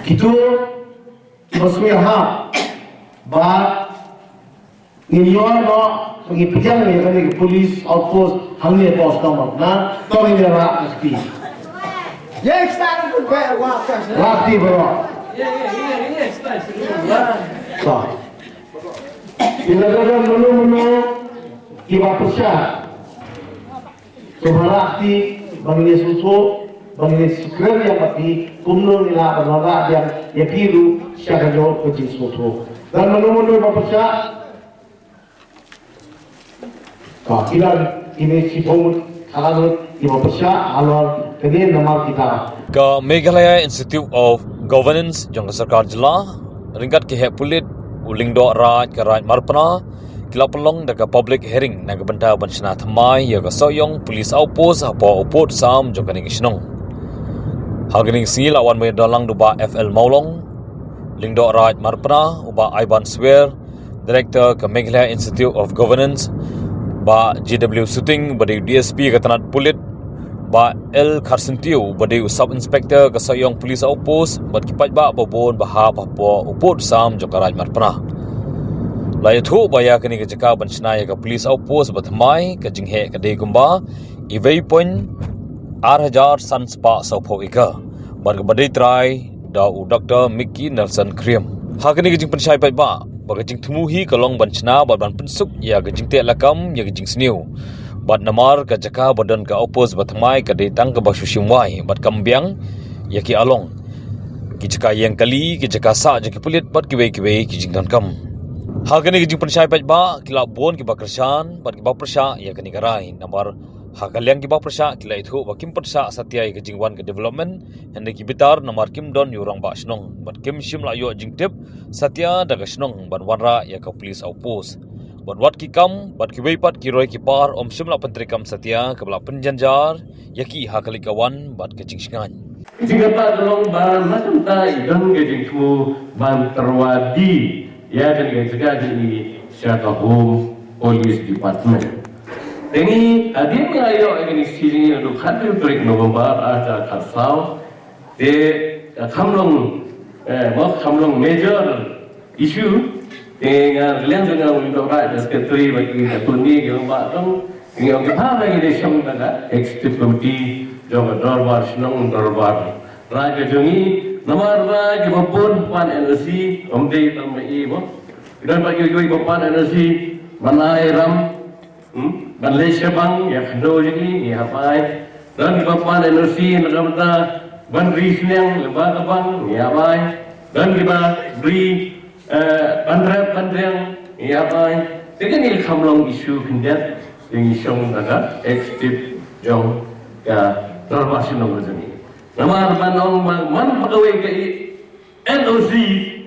Itu masmiha ba Nilyon no pagipiyang ni kani police outpost hangni post kamot na to ni ra akti. Yes, start to bear walk. Rakti bro. So. Pinagalan mulu iba pusya. Subharakti bangni susu bangni sukrer yang mati kumno nila banara yang yakiru siya kajo kujing susu. Dan mulu iba pusya. So, ini sipong kalanut iba pusya alor kini nama kita. Ka Meghalaya Institute of Governance jang sarkar jila ringkat ke pulit uling do raj ke raj marpana kila pelong daga public hearing naga benda banchna thamai ya ga soyong police outpost apa upot sam jong kaning isnong hagning singil awan me dalang duba FL Maulong lingdo raj marpana uba Ivan Swear director ke Meghalaya Institute of Governance ba GW Suting badi DSP ke tanat pulit ba L Karsentiu badi sub inspector ke sayong police outpost bat kipat ba babon bahap apa upot sam jokaraj marpana lai thu baya kini ke jaka banchna ya ke police outpost bat mai ke jinghe ke de gumba evei point 8000 sanspa sopo ika bar ke badai try da u Dr. Mickey Nelson Kriam ha kini ke jing pensyai pai ba bagajing tumuhi kalong banchna bat ban pensuk ya ke jing te lakam ya ke jing sniu bat namar ka jaka badan ka opos batmai ka detang ka basusim wai bat kambiang ya ki along ki jaka yang kali ki jaka sa jaki pulit bat ki wei ki jingdan kam ha kani ki jing pensyai pat ba kila bon ki bakrsan bat ki ba persya ya kani garai namar ha kalyang ki ba persya kila itu ba kim persya satya ki jingwan ka development hande ki bitar namar kim don yurang ba snong bat kim sim la yo jing tip satya daga snong ban wanra ya ka police outpost bat wat ki kam bat ki weipat ki roi ki par om simla pentrikam satya kabla penjanjar yaki hakali kawan bat ke jingsingan jingata dolong ban macam ta idon ke jingku ban terwadi ya kan ke jaga di Syato Home Police Department ini adim ayo ini sini untuk hadir trik November aja kasau de kamlong mau kamlong major issue dengan kalian juga untuk rakyat sekretari bagi katuni kalau batang yang kita lagi di sana kan eksekutif komiti jangan dorbar senang dorbar rakyat jungi nomor rakyat maupun pan energi omdei tamai ibu dan bagi juga pan energi mana ram Malaysia bang ya kado jadi ya apa dan pan energi negara ban risneng lembaga bang ya apa dan kita beri Bandrem ya bay dengan il kamlong isu pindah yang isong naga eksekutif jong ya terbasin nomor ini nama banong man pegawai ke NOC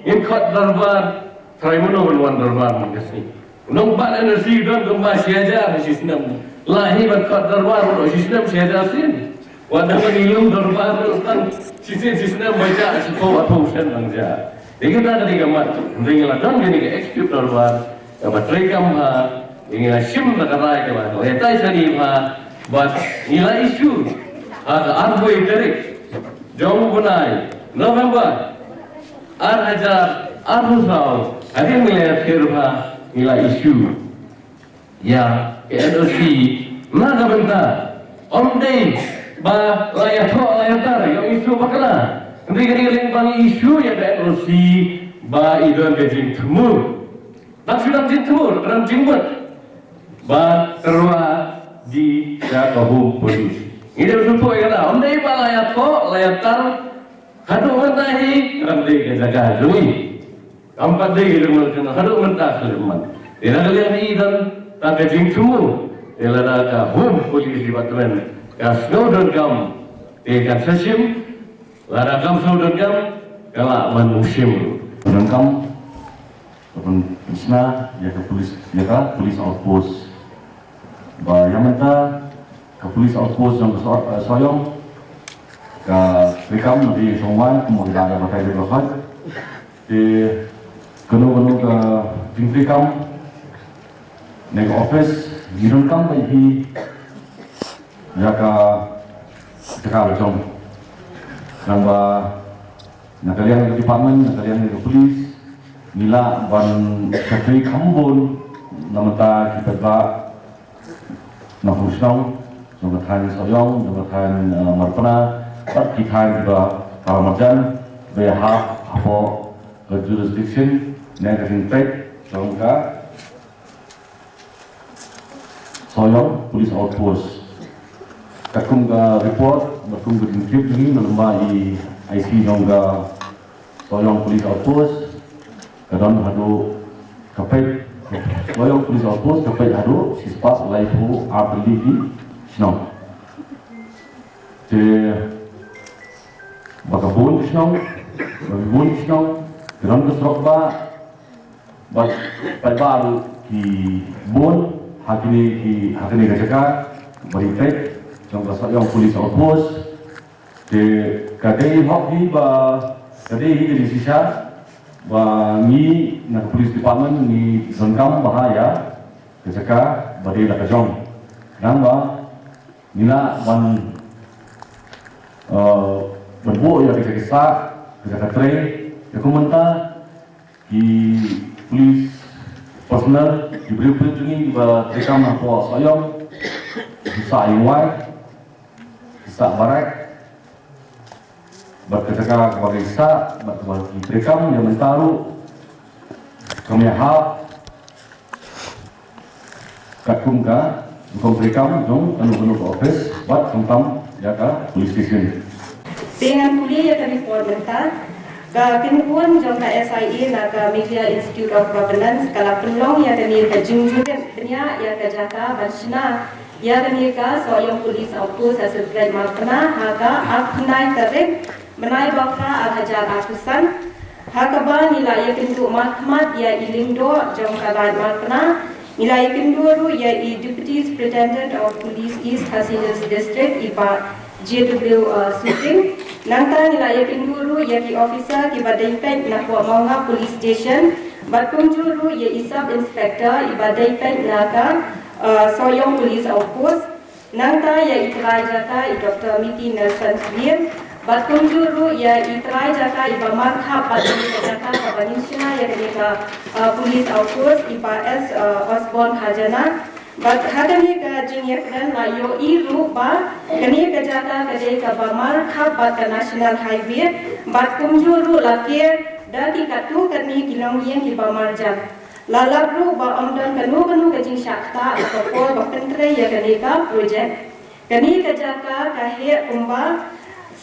yang kat darbar tribunal wan darbar mengasih nombak NOC don gemba siaja sistem lahi kat darbar sistem siaja sin wadah ilmu darbar kan sistem baca sekolah tulisan bangsa Ini kita ketika mati, dengan ladang jadi ke eksklusif darbar, dapat rekam dengan sim negara itu, letai seni buat nilai isu, ada arboi dari jauh bunai November, Hajar, Arusau, ada yang melihat firma nilai isu, ya NOC, mana bentar, omdei, layatar, yang isu bakalah. Ketika dikelilingi isu yang ada NOC, ba idon ke timur, tak sudah timur, dalam timur, ba terwa di Syato Home Police. Ini bersumpah ya lah, ondai ba layatar, hadu mentahi, ramai ke jaga jui, kampat deh gitu macam, hadu mentah keleman. Tidak kalian idon tak ke timur, tidak ada Home Police Department, kas Snowden Gam, dekat sesim. Lara kam saudara kalau manusim Rangkam Isna ya ke police outpost ba yamanta ke police outpost yang soyong ke rekam di Somwan kemudian ada pakai di lokal di kenu ke rekam nego office di rangkam bagi ya ke cekal jong namba nakalian ng department, nakalian ng police, nila ban sakri kambon namata kita ba na husnong jongatan soyong jongatan marpana pat kita ba kamarjan beha apo ke jurisdiction negative tech jongka soyong police outpost kakum ga report bakum ga trip ni lemba IC jongga soyong police outpost kadang hadu kapay soyong police outpost kapay hadu sispas laifu artili di snow te bakabun snow kadang kesrok ba baru ki bon hakini gajaka beritek jongga soyong police outpost te kadai hoki ba kadai di sisa ni nak police department ni rengkam bahaya kecaka badai la kajong namba nila wan berbu ya kecaka tre ya komenta di police personal diberi pertungi ba rekam apa sayang bisa iwai bisa barak berkata kepada Isa, berkata rekam yang mentaruh kami hal kakum ka bukan rekam dong anu office buat tentang jaga police station. Dengan kuliah yang kami formalkan, kemudian jangka SIA naga Media Institute of Governance kalau peluang yang kami kejunjuran dunia yang kejaga bersama yang kami ka soyong police outpost hasil grade markna haga apnai tarik menai bakra al-hajar akusan hakaba nilai pintu mahkamah ya ilindo jangka grade markna nilai pintu ru ya Deputy Superintendent of Police East Khasi Hills District iba JW Shooting nangta nilai pintu ru ya ki officer ki badai nakwa Maunga Police Station batkunju ru ya Sub Inspector iba dai naga soyong police outpost nangta ya itrai jaka Dr. Miti Nelson Clear batkunjuru ya itrai jaka iba markha batkunjuru jaka kabanishna ya kenika police outpost iba S Osborne Hajana bat hadani ka jingya kran la yo iru ba kenika jaka kadai ka ba markha bat national highway batkunjuru lakir dati katu kani kilong yang iba marjan lalabru ba amdan kanu kajing syakta atau ba pentre ya kenika project kenika jaka kahe umba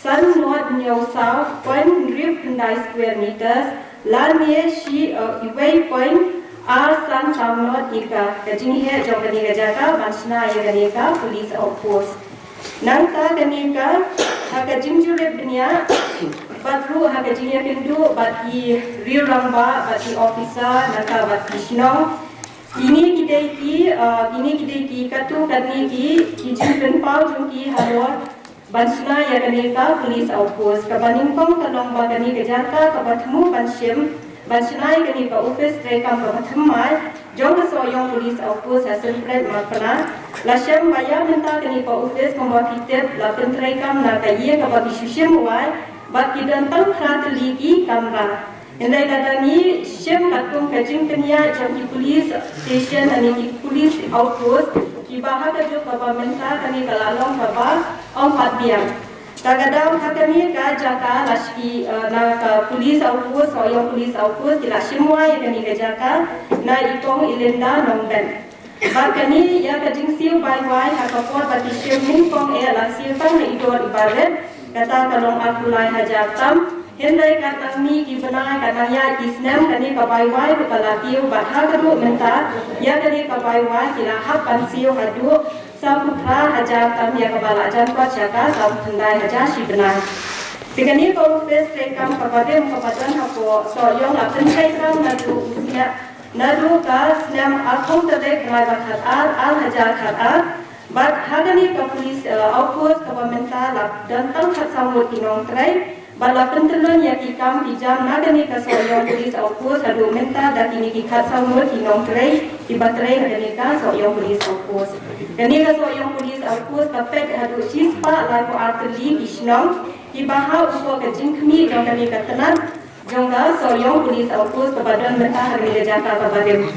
Sun North New South Point Rip Hyundai Square Meters Lamie Shi Iway Point Sun South North Ika Kajing He Jongkani Gajaka Bansna Yaganeka Police Outpost Nangka Kanika Hakajing Jurep Dunia Batru Hakajing Yakindu Bati Real Ramba Bati Officer Nangka Bati Shinong Ini kita katu kani ki kijin penpau jungki halor Bansna ya kaneka police outpost kabaningpong kalong bagani kejaka kabatmu banshim bansna ya kaneka office rekam kabatmai jong soyong police outpost hasil pred makna lasyam baya menta kaneka office kombakitet la pentrekam na kaya kabati shushim wai bat kidantang kratli ki kamra Indai kadani shim katung kajing kenya jam ki police station ani police outpost ibaha kajo kaba menta kani kalalong kaba ompat biang kagadam hakani ka jaka lashki na ka police outpost soyong police outpost kila shimwa kani ka jaka na itong ilenda nongben bakani ya kajing siu bai bai hakapor bati shiming pong e la silpang na idor ibaret kata kalong akulai hajatam Hendai katang ni kibana katang ya isnem kani kabaiwai kepalatiu batha kadu menta ya kani kabaiwai kila hap pansiu hadu saputra hajar tam ya kabala jan kot jaka samtundai hajar shibnai Tikani ko face rekam kabadem kabadan hapo soyong la pensai kram nadu usia nadu ka snem akhong tadek raiba khatar al hajar khatar bat hagani ka police outpost kabamenta la dantang khatsamut inong trai Bala pentelon ya kikam kijam nagani ka soyong police outpost hadu menta dakini kikat samur kinong tray ibatray hadani ka soyong police outpost. Gani ka soyong police outpost kapet hadu chispa laiko arteli kisnong bahau upo ke jingkmi jong kami katanan jong ka soyong polis outpost kebadan mentah hari Jaka kabaden.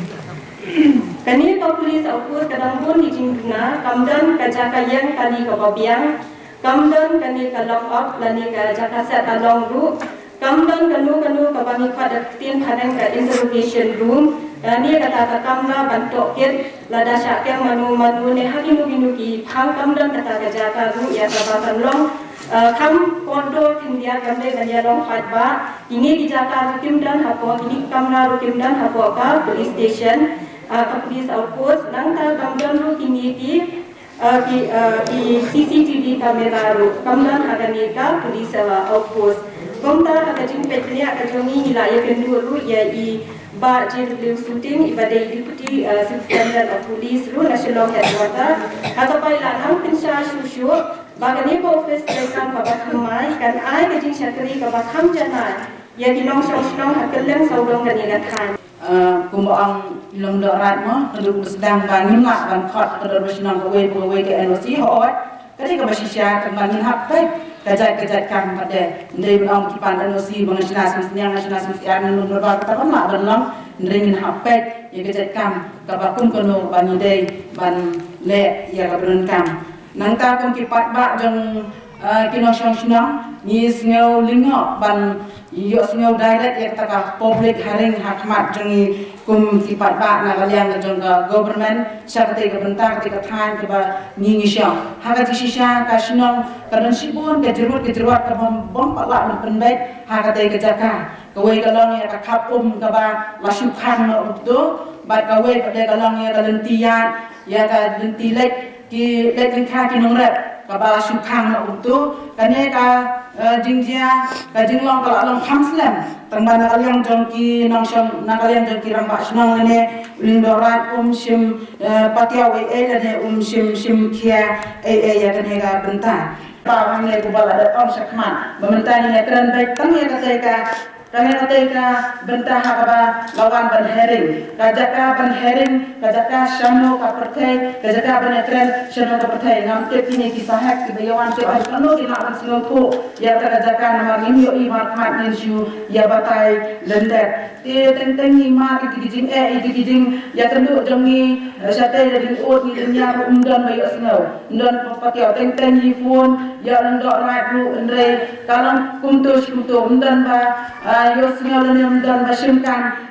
Kani ka polis outpost kadang pun di jingduna kamdan ka Jaka yang kali ka babiang kamdan kani ka lock up lani ka Jaka set along ru kamdan kanu ka bami pada tin padang ka interrogation room ni kata kamera bantok kit lada syakyang manu ne hakimu ki khang kamdan kata ka Jaka ru ya tabatan long kam kondo kindia kamde ganya long fatba ini di Jakarta rukim dan hapo ini kamera rukim dan hapo ka police station ka police outpost nang ta kamdan ru kini di CCTV kamera ru kamdan agani ka police outpost komta ka jimpet ni ka jongi nilai kendu ru ya i ba JW shooting ibadai deputy superintendent of police ru national headquarter atau pai lanang pinsha shushu bagani ko office kan babat hamai kan ai ke jing syakri ka bakham jana ya dilong song hakeleng saudong dan ingatkan kumbaang ilong dorat mo keduk sedang bangin mak ban khot keduk sinang ko we ke NOC hoat kadi ka basisya kan bangin hak baik kajat kan pada ndai bang kipan NOC bang nasional semestian nun berba kata kan mak benong ndai min hak baik ya kajat kan ka bakum kono bani dei ban le ya ka beron kam nang ta kum kipat ba jong kino syong ni sneu lingo ban yo sneu direct ya kata public hearing hakmat jong kum kipat ba na kalian jong government syakte ka bentar ka than ka ba ni syong haga ti sisya ka sinong kadon sibun ke jeruat ka bom pala na penbet haga te ka jaka ka we ka long ya ka kapum ka ba lasu khan no do ba ka we ka de ka long ya ka lentian ya ka lentilek ki letin kha ki nongret ka ba syukhang na untuk kane ka jingjia ka jinglong ka long khamslam tang bana kalyang jongki nongsham na kalyang jongki ramba snong ne lindorat shim patia we ne shim kia ya kane ka benta ba hang ne ko bala da on sakman bamentani ne tren baik tang ya ka sai ka kami ketika bentah apa lawan ban herring, kajaka ban herring, kajaka shano kapertai, kajaka ban ekran shano kapertai. Ngam tiap ini kisah hak kebayawan tiap hari penuh di nak singapura. Ya kajaka nama ini yo imat mat nisu ya batai lendet. Tentang imat itu gijing ya tentu jongi sate dari ot ni dunia undan bayu snow undan pakai tentang phone ya undok radu ndre kalang kumtus undan ba yo snow undan ba simkan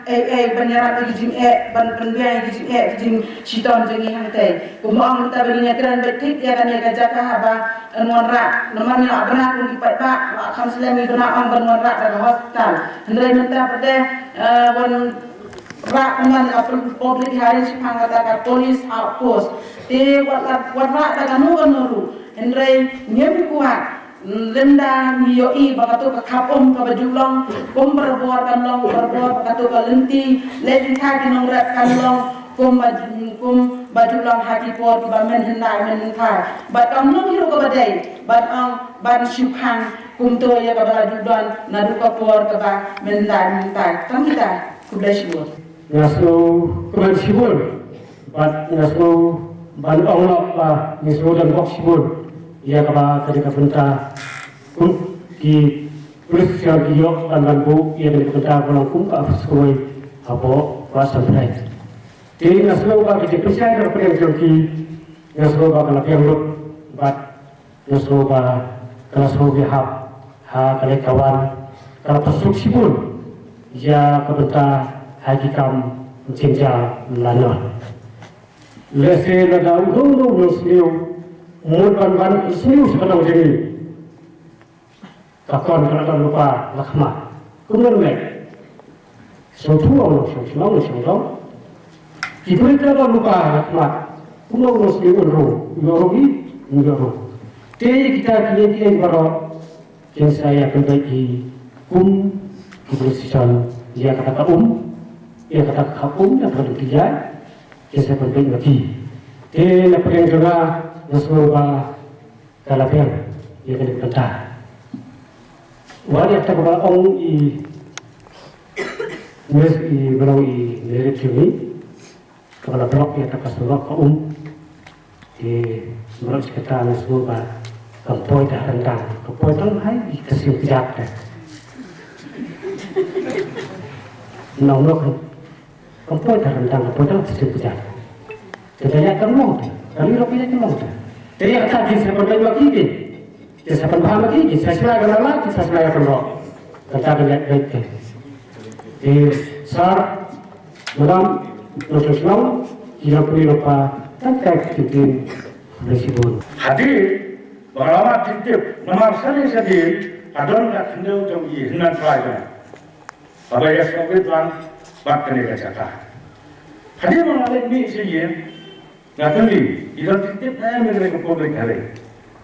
banyara gijing ban penbiaya gijing siton jongi hangte kumang ta belinya kran betik ya kan ya kajaka haba anwanra namanya abna kun kipat ba kham selami bana ang banwanra daga hospital ndre menta pada wan rak dengan public hearing sipang kata police outpost te wat rak daga nu endrai nyem kuat lenda niyoi bakato ka kapom ka bajulong kom berbor kan long berbor bakato ka lenti lenti ka dinong rak kan long kom bajulong hati por ba men hendai men thai bat kam long hiru ka badai ban sipang kum to ya ka bajulong nadu ka por ka ba men thai tam kita kublashibur Ngaso kublashibur bat ngaso ban onglok ba ngaso dan boksibur ia kaba ketika benta ki polis yang giok dan lampu ia ketika benta kolongkum ka sekolah apa kuasa berai jadi ngaso ba ketika percaya kepada yang joki ngaso ba kalau yang lut bat ngaso ba ngaso bihab ha kali kawan kalau pesuk sibur ia kebenta hakikam mencinta lana lese lada undung musliu ban musliu sekarang jadi takon kalau lupa lakma kemudian mek suatu orang semua kita kalau lupa lakma kemudian musliu rogi enggak kita kini baru yang saya perbaiki kepolisian dia kata ia kata kapung dan berdekat ia saya penting lagi dia nak pergi juga nasroba kalapian ia kena bentah wali kita kepada orang belau dari sini kepada blok ia tak kasih blok di menurut kita nasroba Kampoi dah rendang, kampoi tu hai kasih kejap dah. Nong kampoi dah rendang, kampoi tu kasih kejap. Kita lihat kamu, kami rupanya kamu. Jadi kata di sepan lagi lagi, di sepan bahan lagi, saya selai kenal lagi, saya selai kenal. Kata lihat baik. Di sar malam proses long, ia pun lupa tak titin bersibun. Hadir Berlama titip nomor sadir adon kat hendau jom i hinan try Baba ya sebut lang bak kene kacata. Hadir mengalih ni siye ngatuli idon titip na mere ko public hale.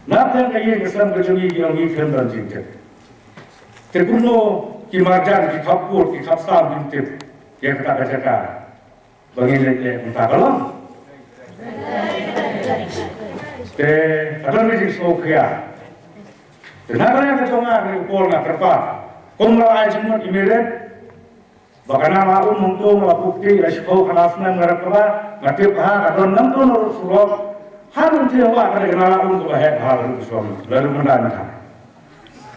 Napyan kaye kesan kejungi yang i fen dan titip. Tekuno ki marjan ki khapur ki khapsam titip ya kata kacata. Bagi le entah kalau kadang ni sokya. Kenapa yang keconga ni ukol nak terpa? Kumla aja cuma imelet. Bahkan aku mungkin melakukan resiko kelasnya mereka ngatip kadang nonton surau. Harun tiawa kada kenal aku bahaya hal itu suami lalu menantang.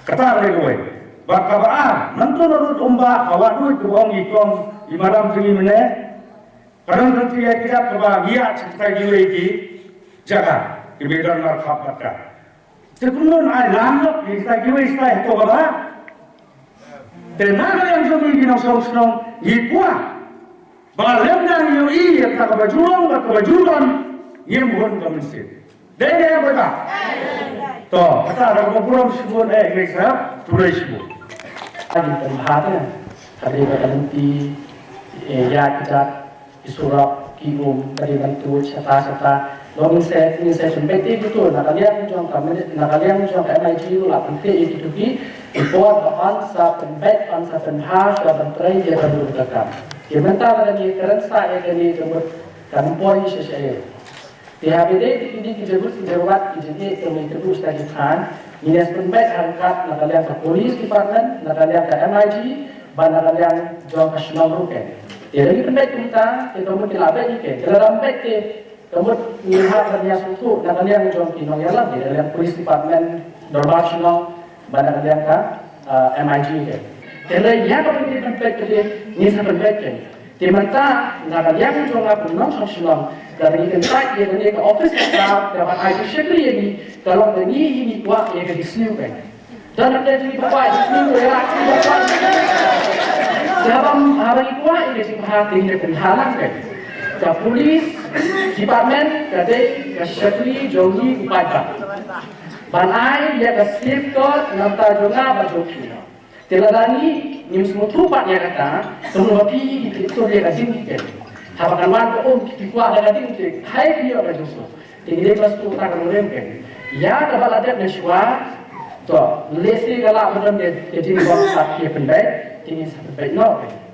Kata lagi, bakal nonton urut ombak bawa duit ke bawang ikon imaram tinggi mana? Kadang nanti kita kebahagiaan cerita jiwa ini jaga. Kebetulan narkab mereka. Sebelum ada lanjut kita kira istilah itu apa? Tenaga yang jadi bina senang ikut. Balam dan yang ini tak kebajulan yang bukan kemesti. Dede apa tak? Toh kata ada kumpulan sebut kita tulis sebut. Tadi tempat tadi kata nanti ya kita disuruh kium dari bantu serta Lomin saya sempet itu, nakalian jom kami, nakalian jom MIT itu lah penting itu di report ansa penbet ansa penhas dan pentrai dia akan berdekat. Sementara lagi keren saya kini jemput kampoi sesuai. Di HBD ini dijemput jawab jadi kami terus tagihan. Minus penbet angkat nakalian ke polis department, nakalian ke MIT, dan nakalian jom ke Nasional Ruken. Jadi penbet kita mau dilapai ni ke, dalam penbet kemudian lihat kerja suatu, nak kalian jom kinong ya lagi dalam polis department Nasional, mana kalian kan MIG ke. Jadi ya kalau kita penting kerja ni sangat penting. Dimana nak kalian jom apa Nasional dari kita dia ni ke office kita dapat IT sekali ini kalau ini buat ia ke disini kan. Dan ada jadi buat disini ya dalam hari kuat ini sih perhatian penhalang kan. Ke polis department kata sekali jogi upaya. Banai dia ke safeguard nanta juga bajoki. Teladani ni semua tupat dia kata semua pi itu dia kasih kan. Hapakan wan kita kuat ada tinggi. Hai dia bajoki. Tinggi dia pas tu tak kemudian kan. Ya kalau ada neswa tu lesi kalau macam dia jadi buat sakit pendek tinggi sampai no.